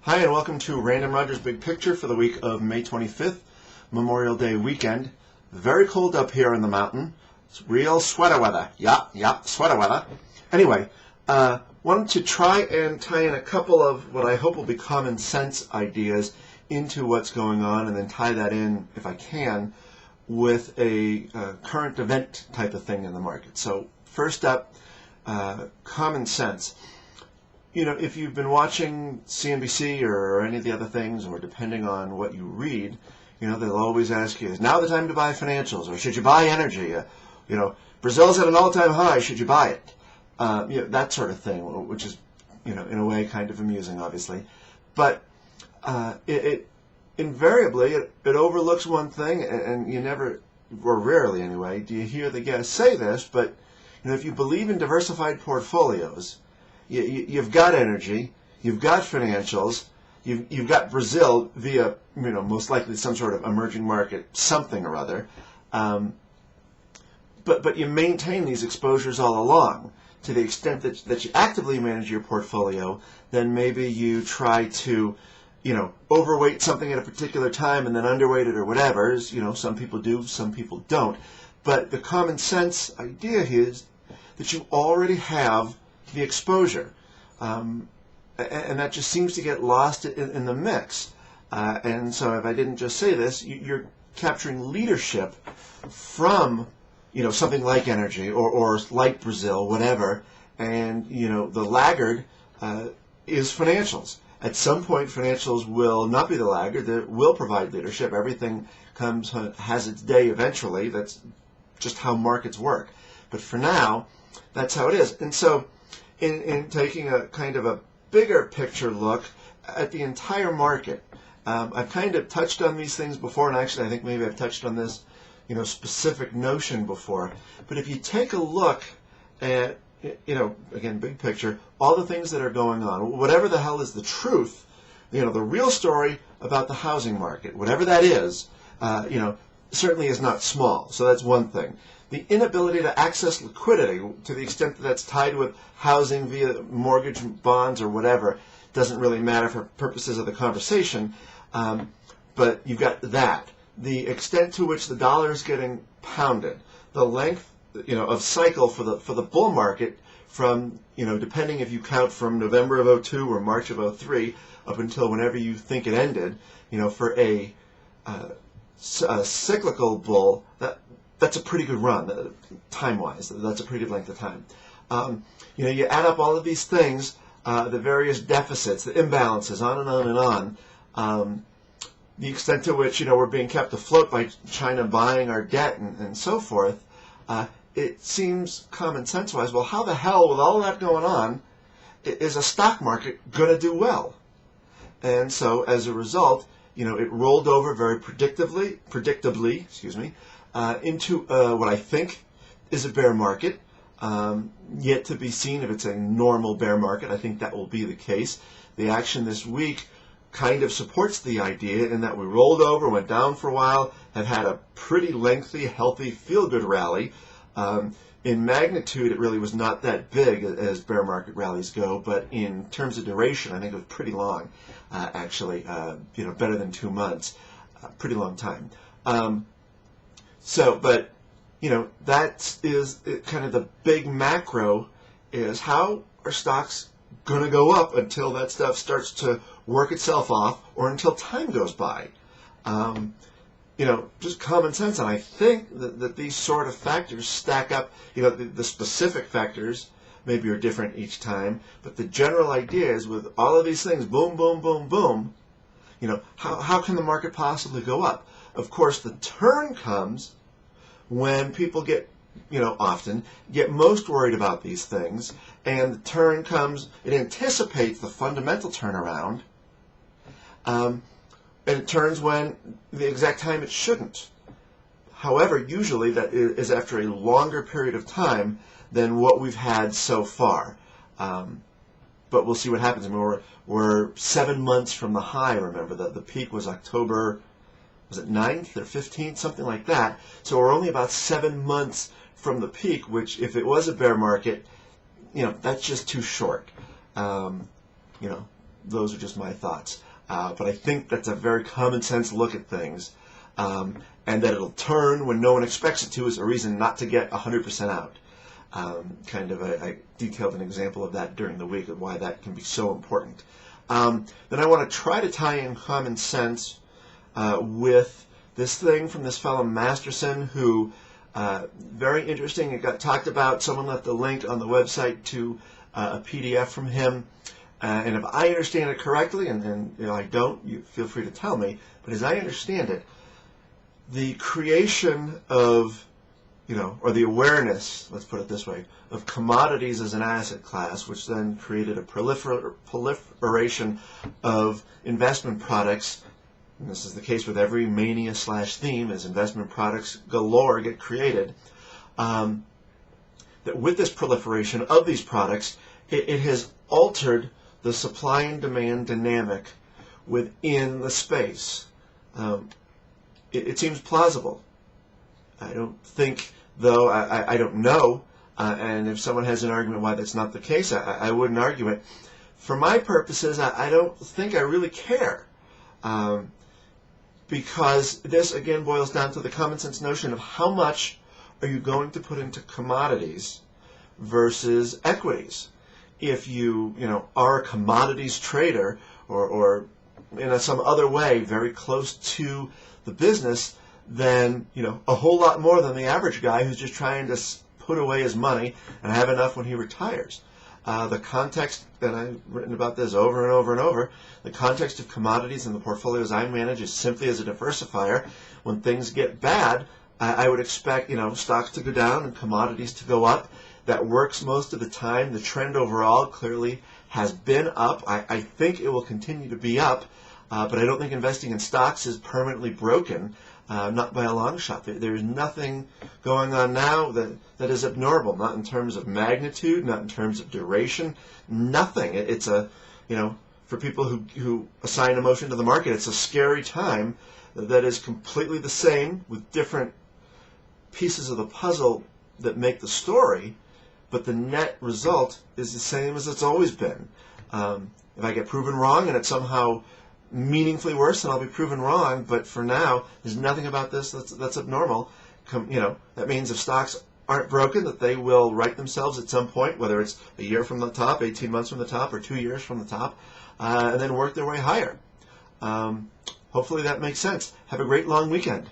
Hi, and welcome to Random Rogers Big Picture for the week of May 25th, Memorial Day weekend. Very cold up here in the mountain. It's real sweater weather. Yeah, sweater weather. Anyway, wanted to try and tie in a couple of what I hope will be common sense ideas into what's going on, and then tie that in, if I can, with a current event type of thing in the market. So first up, common sense. You know, if you've been watching CNBC or any of the other things, or depending on what you read, you know, they'll always ask you, is now the time to buy financials, or should you buy energy? Brazil's at an all-time high, should you buy it? That sort of thing, which is, in a way kind of amusing, obviously. But it invariably, it overlooks one thing, and you never, or rarely anyway, do you hear the guys say this, but, if you believe in diversified portfolios, you've got energy, you've got financials, you've got Brazil via, most likely some sort of emerging market, something or other. But you maintain these exposures all along. To the extent that you actively manage your portfolio, then maybe you try to, overweight something at a particular time and then underweight it or whatever. Some people do, some people don't. But the common sense idea here is that you already have the exposure, and that just seems to get lost in the mix. And so, if I didn't just say this, you're capturing leadership from something like energy or like Brazil, whatever, and the laggard is financials. At some point, financials will not be the laggard; they will provide leadership. Everything has its day eventually. That's just how markets work. But for now, that's how it is. And so, in taking a kind of a bigger picture look at the entire market, I've kind of touched on these things before, and actually I think maybe I've touched on this, specific notion before. But if you take a look at, again, big picture, all the things that are going on, whatever the hell is the truth, the real story about the housing market, whatever that is, certainly is not small. So that's one thing. The inability to access liquidity, to the extent that that's tied with housing via mortgage, bonds, or whatever, doesn't really matter for purposes of the conversation. But you've got that. The extent to which the dollar is getting pounded, the length, of cycle for the bull market from, depending if you count from November of 2002 or March of 2003 up until whenever you think it ended, for a cyclical bull, that's a pretty good run, time-wise. That's a pretty good length of time. You add up all of these things, the various deficits, the imbalances, on and on and on, the extent to which, we're being kept afloat by China buying our debt and so forth, it seems common sense-wise, well, how the hell, with all that going on, is a stock market going to do well? And so, as a result, it rolled over very predictably, into what I think is a bear market, yet to be seen if it's a normal bear market. I think that will be the case. The action this week kind of supports the idea in that we rolled over, went down for a while, have had a pretty lengthy, healthy, feel-good rally. In magnitude, it really was not that big as bear market rallies go, but in terms of duration, I think it was pretty long, actually, better than 2 months, pretty long time. That is kind of the big macro, is how are stocks going to go up until that stuff starts to work itself off, or until time goes by. Just common sense. And I think that these sort of factors stack up. The specific factors maybe are different each time, but the general idea is, with all of these things, boom, boom, boom, boom, how can the market possibly go up? Of course, the turn comes when people often get most worried about these things, and the turn comes, it anticipates the fundamental turnaround, and it turns when the exact time it shouldn't. However, usually that is after a longer period of time than what we've had so far. But we'll see what happens. I mean, we're 7 months from the high, remember. The peak was October, was it 9th or 15th, something like that. So we're only about 7 months from the peak, which, if it was a bear market, that's just too short. those are just my thoughts. But I think that's a very common sense look at things. And that it'll turn when no one expects it to is a reason not to get 100% out. I detailed an example of that during the week of why that can be so important. Then I want to try to tie in common sense with this thing from this fellow Masterson, who, very interesting, it got talked about. Someone left a link on the website to a PDF from him. And if I understand it correctly, and I don't, you feel free to tell me, but as I understand it, the creation of, or the awareness, let's put it this way, of commodities as an asset class, which then created a proliferation of investment products, and this is the case with every mania/theme as investment products galore get created, that with this proliferation of these products, it has altered the supply and demand dynamic within the space. It seems plausible. I don't think, though, I don't know, and if someone has an argument why that's not the case, I wouldn't argue it. For my purposes, I don't think I really care, because this, again, boils down to the common sense notion of how much are you going to put into commodities versus equities. If you, are a commodities trader or in some other way very close to the business, then, a whole lot more than the average guy who's just trying to put away his money and have enough when he retires. The context, and I've written about this over and over and over, the context of commodities and the portfolios I manage is simply as a diversifier. When things get bad, I would expect, stocks to go down and commodities to go up. That works most of the time. The trend overall clearly has been up. I think it will continue to be up. But I don't think investing in stocks is permanently broken, not by a long shot. There's nothing going on now that is abnormal, not in terms of magnitude, not in terms of duration, nothing. It's for people who assign emotion to the market, it's a scary time that is completely the same with different pieces of the puzzle that make the story, but the net result is the same as it's always been. If I get proven wrong and it's somehow meaningfully worse, then I'll be proven wrong. But for now, there's nothing about this that's abnormal. That means if stocks aren't broken, that they will right themselves at some point, whether it's a year from the top, 18 months from the top, or 2 years from the top, and then work their way higher. Hopefully that makes sense. Have a great long weekend.